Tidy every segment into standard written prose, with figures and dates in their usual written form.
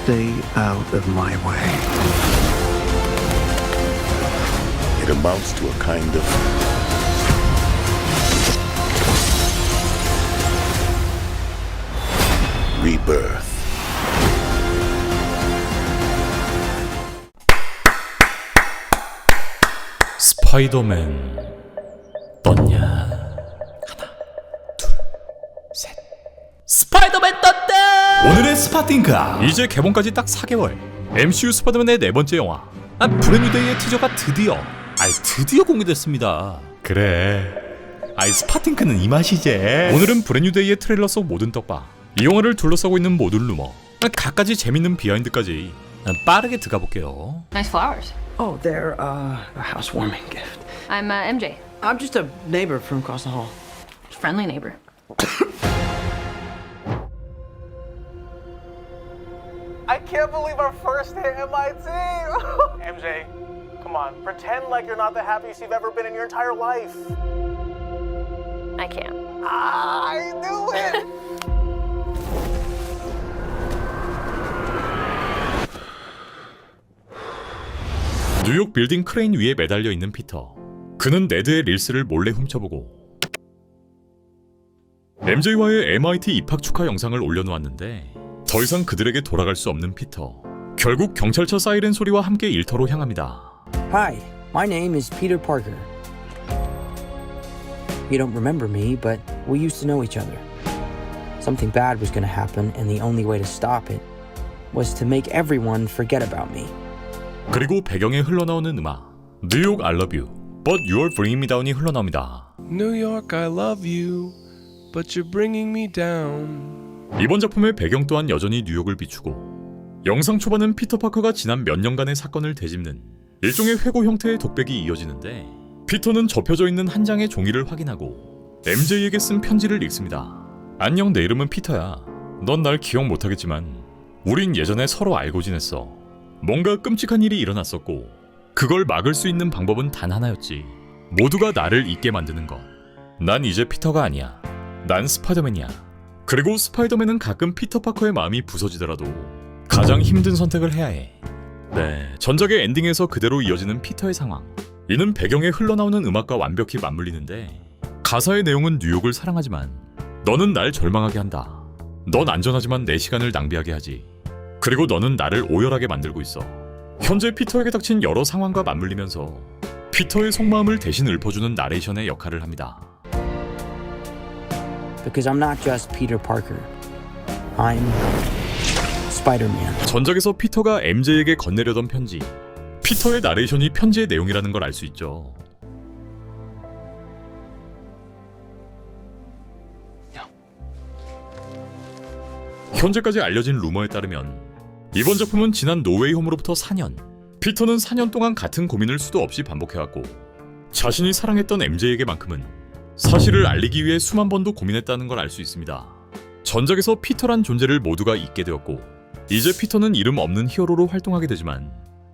Stay out of my way. It amounts to a kind of rebirth. 스파이더맨 떴냐? 하나, 둘, 셋. 스파이더맨 떴다! 오늘의 스파팅카 이제 개봉까지 딱 4개월. MCU 스파이더맨의 네 번째 영화 브랜뉴데이의 티저가 드디어 공개됐습니다. 그래, 스파팅크는 이 맛이지. 오늘은 브랜뉴데이의 트레일러 속 모든 떡밥, 이 영화를 둘러싸고 있는 모든 루머, 갖가지 재밌는 비하인드까지 빠르게 들어가 볼게요. Nice flowers. Oh, they're a housewarming gift. I'm MJ. I'm just a neighbor from across the hall. Friendly neighbor. I can't believe our first hit MIT! MJ, come on, pretend like you're not the happiest you've ever been in your entire life. I can't. I knew it! 뉴욕 빌딩 크레인 위에 매달려 있는 피터. 그는 네드의 릴스를 몰래 훔쳐보고 MJ와의 MIT 입학 축하 영상을 올려놓았는데 더 이상 그들에게 돌아갈 수 없는 피터. 결국 경찰차 사이렌 소리와 함께 일터로 향합니다. Hi, my name is Peter Parker. You don't remember me, but we used to know each other. Something bad was going to happen, and the only way to stop it was to make everyone forget about me. 그리고 배경에 흘러나오는 음악 뉴욕 I love you, but you're bringing me down이 흘러나옵니다. New York, I love you, but you're bringing me down. 이번 작품의 배경 또한 여전히 뉴욕을 비추고 영상 초반은 피터 파커가 지난 몇 년간의 사건을 되짚는 일종의 회고 형태의 독백이 이어지는데 피터는 접혀져 있는 한 장의 종이를 확인하고 MJ에게 쓴 편지를 읽습니다. 안녕, 내 이름은 피터야. 넌 날 기억 못하겠지만 우린 예전에 서로 알고 지냈어. 뭔가 끔찍한 일이 일어났었고 그걸 막을 수 있는 방법은 단 하나였지. 모두가 나를 잊게 만드는 것. 난 이제 피터가 아니야. 난 스파이더맨이야. 그리고 스파이더맨은 가끔 피터 파커의 마음이 부서지더라도 가장 힘든 선택을 해야 해. 네, 전작의 엔딩에서 그대로 이어지는 피터의 상황. 이는 배경에 흘러나오는 음악과 완벽히 맞물리는데 가사의 내용은 뉴욕을 사랑하지만 너는 날 절망하게 한다. 넌 안전하지만 내 시간을 낭비하게 하지. 그리고 너는 나를 오열하게 만들고 있어. 현재 피터에게 닥친 여러 상황과 맞물리면서 피터의 속마음을 대신 읊어주는 나레이션의 역할을 합니다. Because I'm not just Peter Parker. I'm Spider-Man. 전작에서 피터가 MJ에게 건네려던 편지. 피터의 나레이션이 편지의 내용이라는 걸 알 수 있죠. 현재까지 알려진 루머에 따르면 이번 작품은 지난 노웨이 홈으로부터 4년, 피터는 4년 동안 같은 고민을 수도 없이 반복해왔고 자신이 사랑했던 MJ에게만큼은 사실을 알리기 위해 수만 번도 고민했다는 걸 알 수 있습니다. 전작에서 피터란 존재를 모두가 잊게 되었고 이제 피터는 이름 없는 히어로로 활동하게 되지만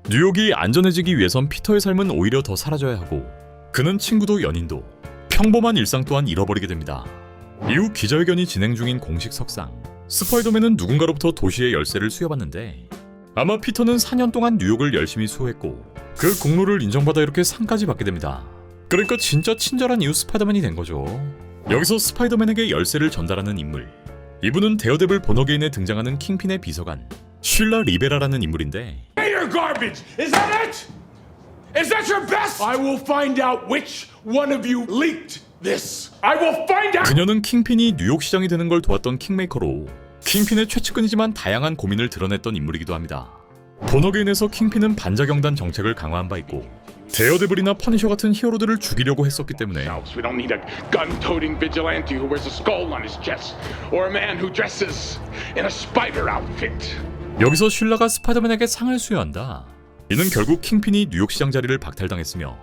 뉴욕이 안전해지기 위해선 피터의 삶은 오히려 더 사라져야 하고 그는 친구도 연인도 평범한 일상 또한 잃어버리게 됩니다. 이후 기자회견이 진행 중인 공식 석상. 스파이더맨은 누군가로부터 도시의 열쇠를 수여받는데 아마 피터는 4년 동안 뉴욕을 열심히 수호했고 그 공로를 인정받아 이렇게 상까지 받게 됩니다. 그러니까 진짜 친절한 이후 스파이더맨이 된 거죠. 여기서 스파이더맨에게 열쇠를 전달하는 인물. 이분은 데어데블 본어게인에 등장하는 킹핀의 비서관 쉴라 리베라라는 인물인데 You're garbage! Is that it? Is that your best? I will find out which one of you leaked this. I will find out! 그녀는 킹핀이 뉴욕 시장이 되는 걸 도왔던 킹메이커로 킹핀의 최측근이지만 다양한 고민을 드러냈던 인물이기도 합니다. 본어게인에서 킹핀은 반자경단 정책을 강화한 바 있고 데어데블이나 퍼니셔 같은 히어로들을 죽이려고 했었기 때문에 We don't need a gun-toting vigilante who wears a skull on his chest, or a man who dresses in a spider outfit. 여기서 쉴라가 스파이더맨에게 상을 수여한다. 이는 결국 킹핀이 뉴욕 시장 자리를 박탈당했으며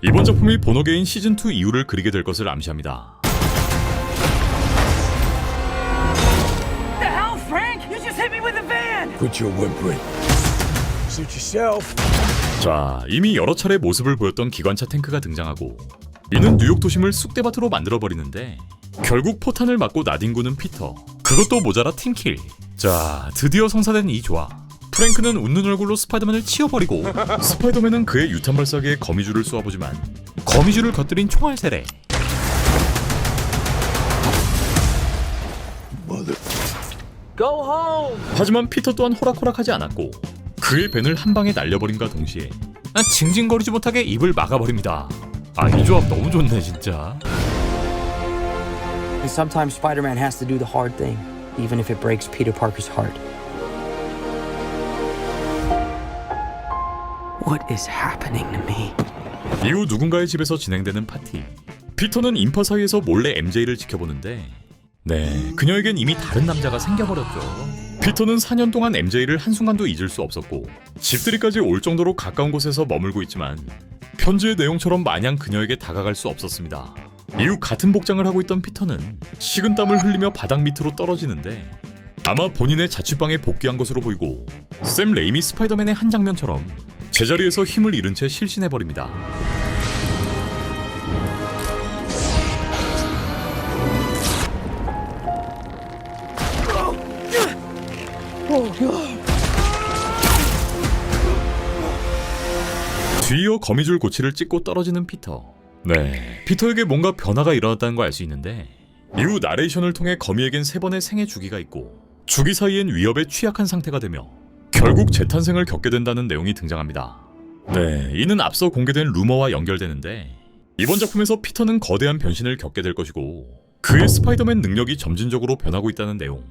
이번 작품이 본어게인 시즌2 이후를 그리게 될 것을 암시합니다. The hell, Frank? You just hit me with a van! Quit your whimpering. Suit yourself. 자, 이미 여러 차례 모습을 보였던 기관차 탱크가 등장하고 이는 뉴욕 도심을 쑥대밭으로 만들어버리는데 결국 포탄을 맞고 나뒹구는 피터. 그것도 모자라 팀킬. 자, 드디어 성사된 이 조화. 프랭크는 웃는 얼굴로 스파이더맨을 치워버리고 스파이더맨은 그의 유탄 발사기에 거미줄을 쏘아보지만 거미줄을 겉들인 총알 세례. Go home! 하지만 피터 또한 호락호락하지 않았고 그의 벤을 한 방에 날려버림과 동시에 징징거리지 못하게 입을 막아버립니다. 이 조합 너무 좋네 진짜. And sometimes Spider-Man has to do the hard thing, even if it breaks Peter Parker's heart. What is happening to me? 이후 누군가의 집에서 진행되는 파티. 피터는 인파 사이에서 몰래 MJ를 지켜보는데 그녀에겐 이미 다른 남자가 생겨버렸죠. 피터는 4년 동안 MJ를 한순간도 잊을 수 없었고 집들이까지 올 정도로 가까운 곳에서 머물고 있지만 편지의 내용처럼 마냥 그녀에게 다가갈 수 없었습니다. 이후 같은 복장을 하고 있던 피터는 식은땀을 흘리며 바닥 밑으로 떨어지는데 아마 본인의 자취방에 복귀한 것으로 보이고 샘 레이미 스파이더맨의 한 장면처럼 제자리에서 힘을 잃은 채 실신해버립니다. 뒤이어 거미줄 고치를 찍고 떨어지는 피터. 피터에게 뭔가 변화가 일어났다는 걸 알 수 있는데 이후 나레이션을 통해 거미에겐 3번의 생애 주기가 있고 주기 사이엔 위협에 취약한 상태가 되며 결국 재탄생을 겪게 된다는 내용이 등장합니다. 이는 앞서 공개된 루머와 연결되는데 이번 작품에서 피터는 거대한 변신을 겪게 될 것이고 그의 스파이더맨 능력이 점진적으로 변하고 있다는 내용.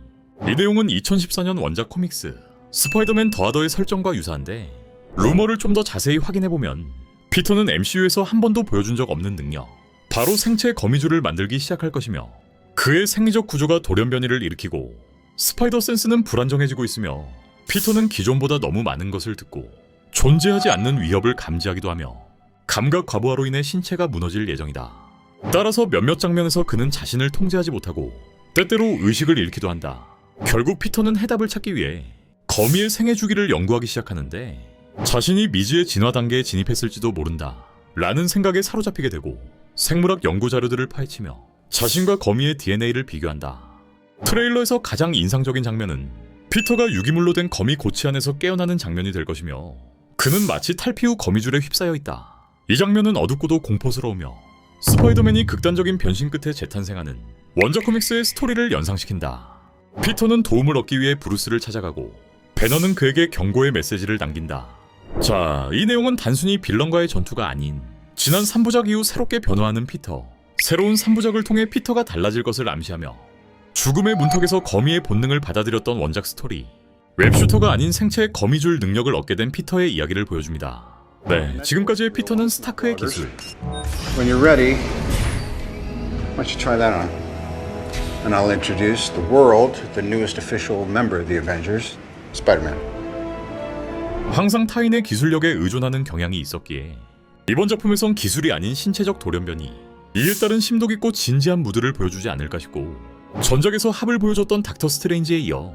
이 내용은 2014년 원작 코믹스 스파이더맨 더하더의 설정과 유사한데 루머를 좀 더 자세히 확인해보면 피터는 MCU에서 한 번도 보여준 적 없는 능력, 바로 생체 거미줄을 만들기 시작할 것이며 그의 생리적 구조가 돌연변이를 일으키고 스파이더 센스는 불안정해지고 있으며 피터는 기존보다 너무 많은 것을 듣고 존재하지 않는 위협을 감지하기도 하며 감각 과부하로 인해 신체가 무너질 예정이다. 따라서 몇몇 장면에서 그는 자신을 통제하지 못하고 때때로 의식을 잃기도 한다. 결국 피터는 해답을 찾기 위해 거미의 생애 주기를 연구하기 시작하는데 자신이 미지의 진화 단계에 진입했을지도 모른다 라는 생각에 사로잡히게 되고 생물학 연구 자료들을 파헤치며 자신과 거미의 DNA를 비교한다. 트레일러에서 가장 인상적인 장면은 피터가 유기물로 된 거미 고치 안에서 깨어나는 장면이 될 것이며 그는 마치 탈피 후 거미줄에 휩싸여 있다. 이 장면은 어둡고도 공포스러우며 스파이더맨이 극단적인 변신 끝에 재탄생하는 원작 코믹스의 스토리를 연상시킨다. 피터는 도움을 얻기 위해 브루스를 찾아가고 배너는 그에게 경고의 메시지를 남긴다. 자, 이 내용은 단순히 빌런과의 전투가 아닌 지난 3부작 이후 새롭게 변화하는 피터, 새로운 3부작을 통해 피터가 달라질 것을 암시하며 죽음의 문턱에서 거미의 본능을 받아들였던 원작 스토리, 웹슈터가 아닌 생체의 거미줄 능력을 얻게 된 피터의 이야기를 보여줍니다. 지금까지의 피터는 스타크의 기술. When you're ready, why don't you try that on? And I'll introduce the world, the newest official member of the Avengers, Spider-Man. 항상 타인의 기술력에 의존하는 경향이 있었기에 이번 작품에선 기술이 아닌 신체적 돌연변이, 이에 따른 심도 깊고 진지한 무드를 보여주지 않을까 싶고 전작에서 합을 보여줬던 닥터 스트레인지에 이어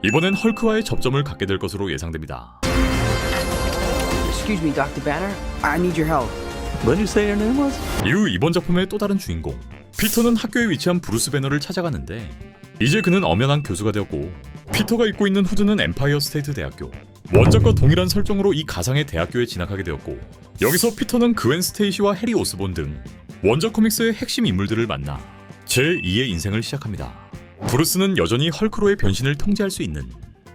이번엔 헐크와의 접점을 갖게 될 것으로 예상됩니다. Excuse me, Dr. Banner. I need your help. What did you say your name was? 이후 이번 작품의 또 다른 주인공 피터는 학교에 위치한 브루스 배너를 찾아가는데 이제 그는 엄연한 교수가 되었고 피터가 입고 있는 후드는 엠파이어 스테이트 대학교, 원작과 동일한 설정으로 이 가상의 대학교에 진학하게 되었고 여기서 피터는 그웬 스테이시와 해리 오스본 등 원작 코믹스의 핵심 인물들을 만나 제2의 인생을 시작합니다. 브루스는 여전히 헐크로의 변신을 통제할 수 있는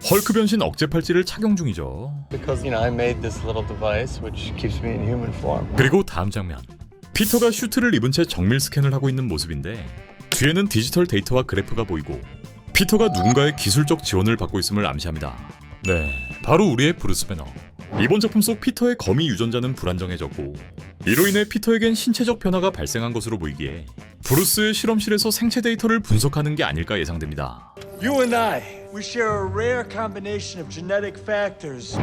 헐크 변신 억제 팔찌를 착용 중이죠. Because I made this little device which keeps me in human form. 그리고 다음 장면, 피터가 슈트를 입은 채 정밀 스캔을 하고 있는 모습인데 뒤에는 디지털 데이터와 그래프가 보이고 피터가 누군가의 기술적 지원을 받고 있음을 암시합니다. 바로 우리의 브루스 배너. 이번 작품 속 피터의 거미 유전자는 불안정해졌고 이로 인해 피터에겐 신체적 변화가 발생한 것으로 보이기에 브루스의 실험실에서 생체 데이터를 분석하는 게 아닐까 예상됩니다. You and I, we share a rare combination of genetic factors.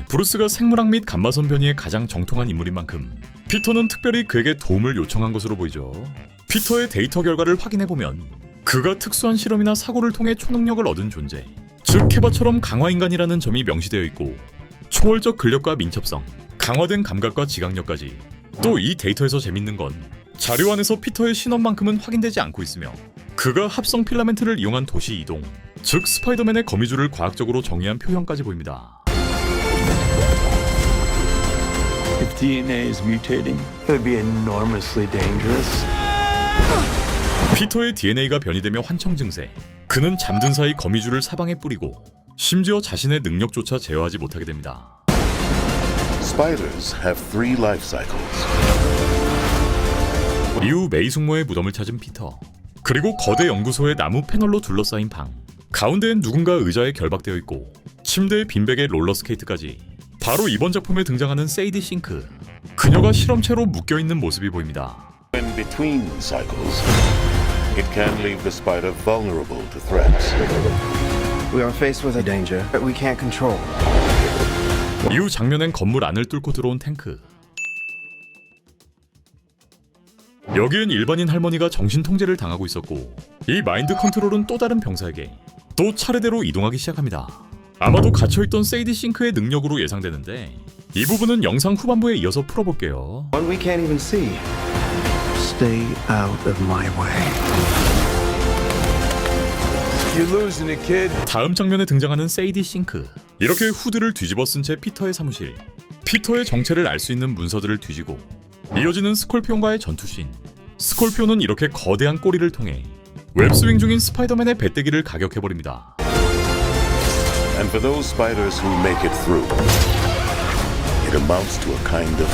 브루스가 생물학 및 감마선 변이에 가장 정통한 인물인 만큼 피터는 특별히 그에게 도움을 요청한 것으로 보이죠. 피터의 데이터 결과를 확인해보면 그가 특수한 실험이나 사고를 통해 초능력을 얻은 존재, 즉 케바처럼 강화인간이라는 점이 명시되어 있고 초월적 근력과 민첩성, 강화된 감각과 지각력까지. 또 이 데이터에서 재밌는 건 자료 안에서 피터의 신원만큼은 확인되지 않고 있으며 그가 합성 필라멘트를 이용한 도시 이동, 즉 스파이더맨의 거미줄을 과학적으로 정의한 표현까지 보입니다. DNA is mutating? It would be enormously dangerous. 피터의 DNA가 변이되며 환청 증세. 그는 잠든 사이 거미줄을 사방에 뿌리고 심지어 자신의 능력조차 제어하지 못하게 됩니다. Spiders have 3 life cycles. 이후 메이 숙모의 무덤을 찾은 피터. 그리고 거대 연구소의 나무 패널로 둘러싸인 방. 가운데엔 누군가 의자에 결박되어 있고 침대에 빈백에 롤러스케이트까지. 바로 이번 작품에 등장하는 세이디 싱크. 그녀가 실험체로 묶여있는 모습이 보입니다. In between cycles, it can leave the spider vulnerable to threats. We are faced with a danger that we can't control. 이후 장면엔 건물 안을 뚫고 들어온 탱크. 여기엔 일반인 할머니가 정신 통제를 당하고 있었고 이 마인드 컨트롤은 또 다른 병사에게 또 차례대로 이동하기 시작합니다. 아마도 갇혀있던 세이디 싱크의 능력으로 예상되는데 이 부분은 영상 후반부에 이어서 풀어볼게요. One we can't even see. Stay out of my way. You're losing it, kid. 다음 장면에 등장하는 세이디 싱크. 이렇게 후드를 뒤집어 쓴 채 피터의 사무실. 피터의 정체를 알 수 있는 문서들을 뒤지고 이어지는 스콜피온과의 전투씬. 스콜피온은 이렇게 거대한 꼬리를 통해 웹스윙 중인 스파이더맨의 배때기를 가격해버립니다. And for those spiders who make it through, it amounts to a kind of...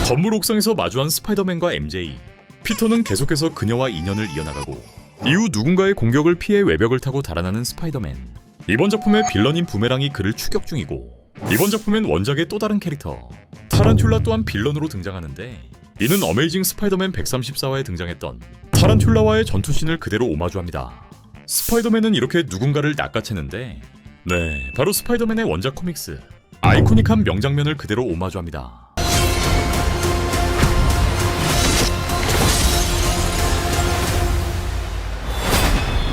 건물 옥상에서 마주한 스파이더맨과 MJ. 피터는 계속해서 그녀와 인연을 이어나가고 이후 누군가의 공격을 피해 외벽을 타고 달아나는 스파이더맨. 이번 작품의 빌런인 부메랑이 그를 추격 중이고 이번 작품엔 원작의 또 다른 캐릭터 타란툴라 또한 빌런으로 등장하는데 이는 어메이징 스파이더맨 134화에 등장했던 타란툴라와의 전투씬을 그대로 오마주합니다. 스파이더맨은 이렇게 누군가를 낚아채는데 네, 바로 스파이더맨의 원작 코믹스 아이코닉한 명장면을 그대로 오마주합니다.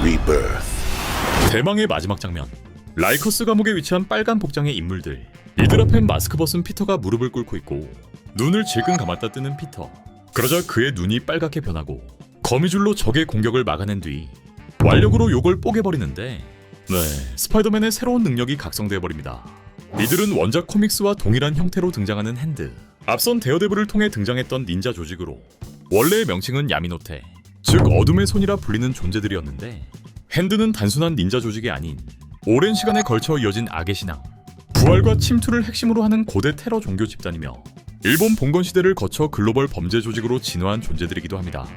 Rebirth. 대망의 마지막 장면. 라이커스 감옥에 위치한 빨간 복장의 인물들. 이들 앞엔 마스크 벗은 피터가 무릎을 꿇고 있고 눈을 질끈 감았다 뜨는 피터. 그러자 그의 눈이 빨갛게 변하고 거미줄로 적의 공격을 막아낸 뒤 완력으로 요걸 뽀개버리는데 네, 스파이더맨의 새로운 능력이 각성되어버립니다. 이들은 원작 코믹스와 동일한 형태로 등장하는 핸드. 앞선 데어데블을 통해 등장했던 닌자 조직으로 원래의 명칭은 야미노테, 즉 어둠의 손이라 불리는 존재들이었는데 핸드는 단순한 닌자 조직이 아닌 오랜 시간에 걸쳐 이어진 악의 신앙, 부활과 침투를 핵심으로 하는 고대 테러 종교 집단이며 일본 봉건 시대를 거쳐 글로벌 범죄 조직으로 진화한 존재들이기도 합니다.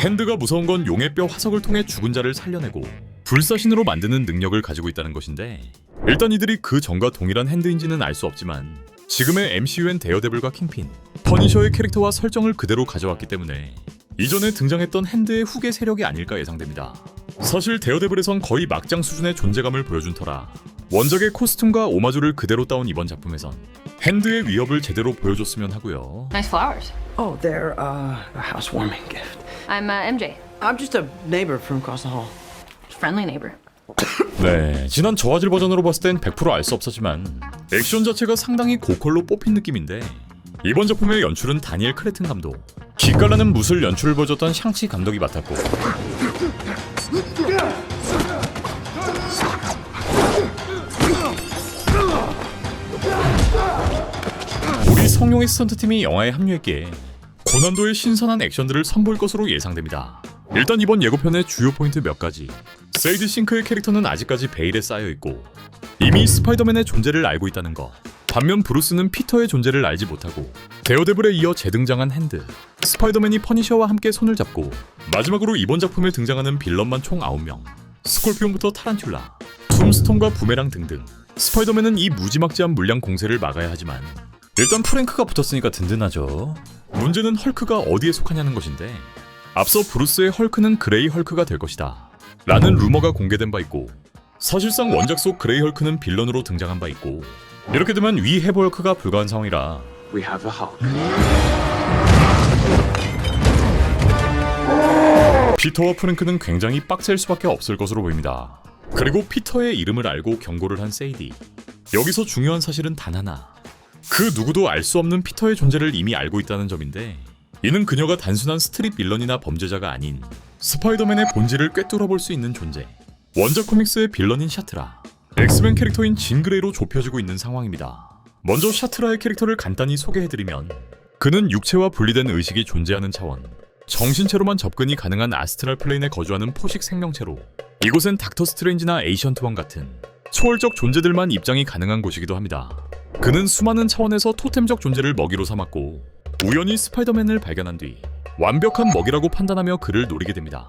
핸드가 무서운 건 용의 뼈 화석을 통해 죽은 자를 살려내고 불사신으로 만드는 능력을 가지고 있다는 것인데 일단 이들이 그 전과 동일한 핸드인지는 알 수 없지만 지금의 MCU엔 데어데블과 킹핀, 퍼니셔의 캐릭터와 설정을 그대로 가져왔기 때문에 이전에 등장했던 핸드의 후계 세력이 아닐까 예상됩니다. 사실 데어데블에선 거의 막장 수준의 존재감을 보여준 터라 원작의 코스튬과 오마주를 그대로 따온 이번 작품에선 핸드의 위협을 제대로 보여줬으면 하고요. Nice flowers. Oh, they're a housewarming gift. I'm MJ. I'm just a neighbor from across the hall. Friendly neighbor. 네, 지난 저화질 버전으로 봤을 땐 100% 알 수 없었지만 액션 자체가 상당히 고퀄로 뽑힌 느낌인데 이번 작품의 연출은 다니엘 크레튼 감독, 기깔나는 무술 연출을 보여줬던 샹치 감독이 맡았고 우리 성룡의 스턴트팀이 영화에 합류했기에 고난도의 신선한 액션들을 선보일 것으로 예상됩니다. 일단 이번 예고편의 주요 포인트 몇 가지. 세이디 싱크의 캐릭터는 아직까지 베일에 쌓여있고 이미 스파이더맨의 존재를 알고 있다는 것. 반면 브루스는 피터의 존재를 알지 못하고 데어데블에 이어 재등장한 핸드, 스파이더맨이 퍼니셔와 함께 손을 잡고 마지막으로 이번 작품에 등장하는 빌런만 총 9명, 스콜피온부터 타란툴라, 툼스톰과 부메랑 등등. 스파이더맨은 이 무지막지한 물량 공세를 막아야 하지만 일단 프랭크가 붙었으니까 든든하죠. 문제는 헐크가 어디에 속하냐는 것인데 앞서 브루스의 헐크는 그레이 헐크가 될 것이다 라는 루머가 공개된 바 있고 사실상 원작 속 그레이 헐크는 빌런으로 등장한 바 있고 이렇게 되면 위 해버 헐크가 불가한 상황이라 We have a Hulk. 피터와 프랭크는 굉장히 빡셀 수밖에 없을 것으로 보입니다. 그리고 피터의 이름을 알고 경고를 한 세이디. 여기서 중요한 사실은 단 하나. 그 누구도 알 수 없는 피터의 존재를 이미 알고 있다는 점인데 이는 그녀가 단순한 스트릿 빌런이나 범죄자가 아닌 스파이더맨의 본질을 꿰뚫어 볼 수 있는 존재. 원작 코믹스의 빌런인 샤트라, 엑스맨 캐릭터인 진 그레이로 좁혀지고 있는 상황입니다. 먼저 샤트라의 캐릭터를 간단히 소개해드리면 그는 육체와 분리된 의식이 존재하는 차원, 정신체로만 접근이 가능한 아스트랄 플레인에 거주하는 포식 생명체로 이곳엔 닥터 스트레인지나 에이션트 원 같은 초월적 존재들만 입장이 가능한 곳이기도 합니다. 그는 수많은 차원에서 토템적 존재를 먹이로 삼았고 우연히 스파이더맨을 발견한 뒤 완벽한 먹이라고 판단하며 그를 노리게 됩니다.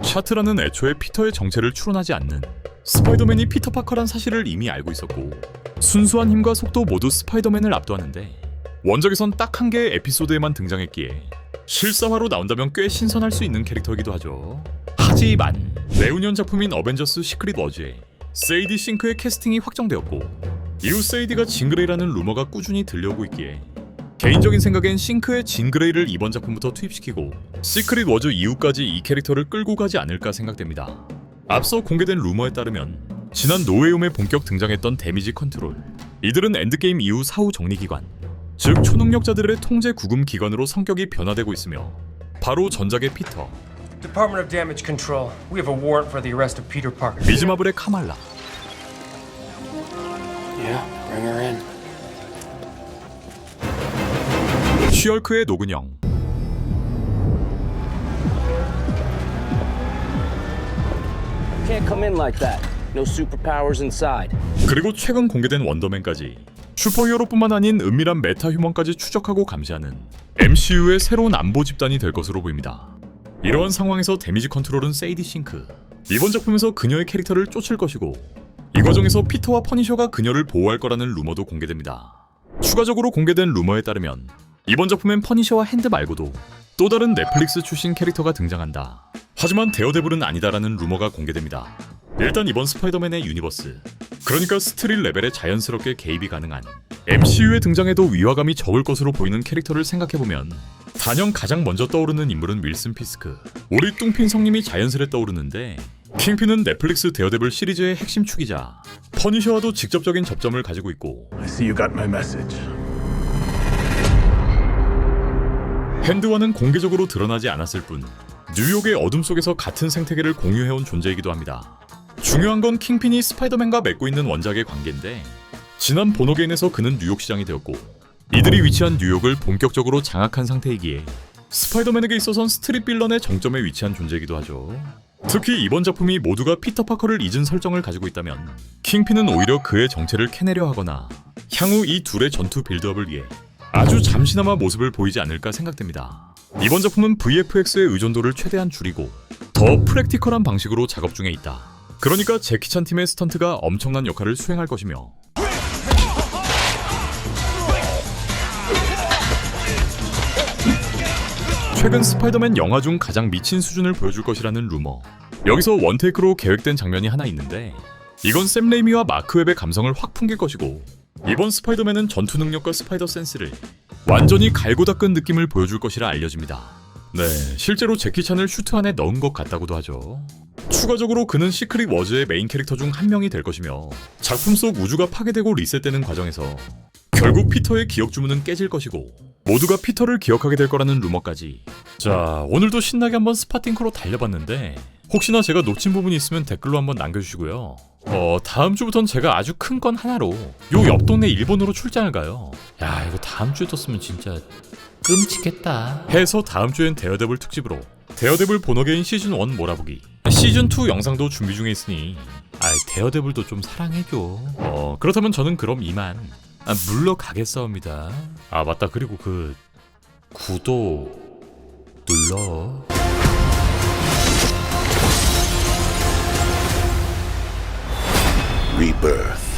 샤트라는 애초에 피터의 정체를 추론하지 않는 스파이더맨이 피터 파커란 사실을 이미 알고 있었고 순수한 힘과 속도 모두 스파이더맨을 압도하는데 원작에선 딱 한 개의 에피소드에만 등장했기에 실사화로 나온다면 꽤 신선할 수 있는 캐릭터이기도 하죠. 하지만 내후년 작품인 어벤져스 시크릿 워즈에 세이디 싱크의 캐스팅이 확정되었고 이후 세이디가 진그레이라는 루머가 꾸준히 들려오고 있기에 개인적인 생각엔 싱크의 진그레이를 이번 작품부터 투입시키고 시크릿 워즈 이후까지 이 캐릭터를 끌고 가지 않을까 생각됩니다. 앞서 공개된 루머에 따르면 지난 노웨이홈에 본격 등장했던 데미지 컨트롤, 이들은 엔드게임 이후 사후 정리기관, 즉 초능력자들의 통제 구금 기관으로 성격이 변화되고 있으며 바로 전작의 피터, Department of Damage Control. We have a warrant for the arrest of Peter Parker. 미즈 마블의 카말라, Yeah, bring her in. 쉬얼크의 노근영, Can't come in like that. No superpowers inside. 그리고 최근 공개된 원더맨까지 슈퍼히어로뿐만 아닌 은밀한 메타 휴먼까지 추적하고 감시하는 MCU의 새로운 안보 집단이 될 것으로 보입니다. 이러한 상황에서 데미지 컨트롤은 세이디 싱크, 이번 작품에서 그녀의 캐릭터를 쫓을 것이고 이 과정에서 피터와 퍼니셔가 그녀를 보호할 거라는 루머도 공개됩니다. 추가적으로 공개된 루머에 따르면 이번 작품엔 퍼니셔와 핸드 말고도 또 다른 넷플릭스 출신 캐릭터가 등장한다. 하지만 데어데블은 아니다라는 루머가 공개됩니다. 일단 이번 스파이더맨의 유니버스, 그러니까 스트릿 레벨에 자연스럽게 개입이 가능한 MCU에 등장해도 위화감이 적을 것으로 보이는 캐릭터를 생각해보면 단연 가장 먼저 떠오르는 인물은 윌슨 피스크, 우리 뚱핀 성님이 자연스레 떠오르는데 킹핀은 넷플릭스 데어데블 시리즈의 핵심 축이자 퍼니셔와도 직접적인 접점을 가지고 있고 I see you got my message. 핸드와는 공개적으로 드러나지 않았을 뿐 뉴욕의 어둠 속에서 같은 생태계를 공유해온 존재이기도 합니다. 중요한 건 킹핀이 스파이더맨과 맺고 있는 원작의 관계인데 지난 보노게인에서 그는 뉴욕 시장이 되었고 이들이 위치한 뉴욕을 본격적으로 장악한 상태이기에 스파이더맨에게 있어선 스트릿 빌런의 정점에 위치한 존재이기도 하죠. 특히 이번 작품이 모두가 피터 파커를 잊은 설정을 가지고 있다면 킹핀은 오히려 그의 정체를 캐내려 하거나 향후 이 둘의 전투 빌드업을 위해 아주 잠시나마 모습을 보이지 않을까 생각됩니다. 이번 작품은 VFX의 의존도를 최대한 줄이고 더 프랙티컬한 방식으로 작업 중에 있다. 그러니까 제키찬 팀의 스턴트가 엄청난 역할을 수행할 것이며 최근 스파이더맨 영화 중 가장 미친 수준을 보여줄 것이라는 루머. 여기서 원테이크로 계획된 장면이 하나 있는데 이건 샘 레이미와 마크 웹의 감성을 확 풍길 것이고 이번 스파이더맨은 전투 능력과 스파이더 센스를 완전히 갈고 닦은 느낌을 보여줄 것이라 알려집니다. 네, 실제로 제키찬을 슈트 안에 넣은 것 같다고도 하죠. 추가적으로 그는 시크릿 워즈의 메인 캐릭터 중 한 명이 될 것이며 작품 속 우주가 파괴되고 리셋되는 과정에서 결국 피터의 기억 주문은 깨질 것이고 모두가 피터를 기억하게 될 거라는 루머까지. 자, 오늘도 신나게 한번 스파팅크로 달려봤는데 혹시나 제가 놓친 부분이 있으면 댓글로 한번 남겨주시고요. 다음 주부턴 제가 아주 큰 건 하나로 요 옆 동네 일본으로 출장을 가요. 야, 이거 다음 주에 떴으면 진짜 끔찍했다 해서 다음 주엔 데어데블 특집으로 데어데블 본어게인 시즌1 몰아보기, 시즌2 영상도 준비 중에 있으니 데어데블도 좀 사랑해줘. 그렇다면 저는 그럼 이만 물러가겠사옵니다. 아 맞다, 그리고 그 구독 눌러. Rebirth.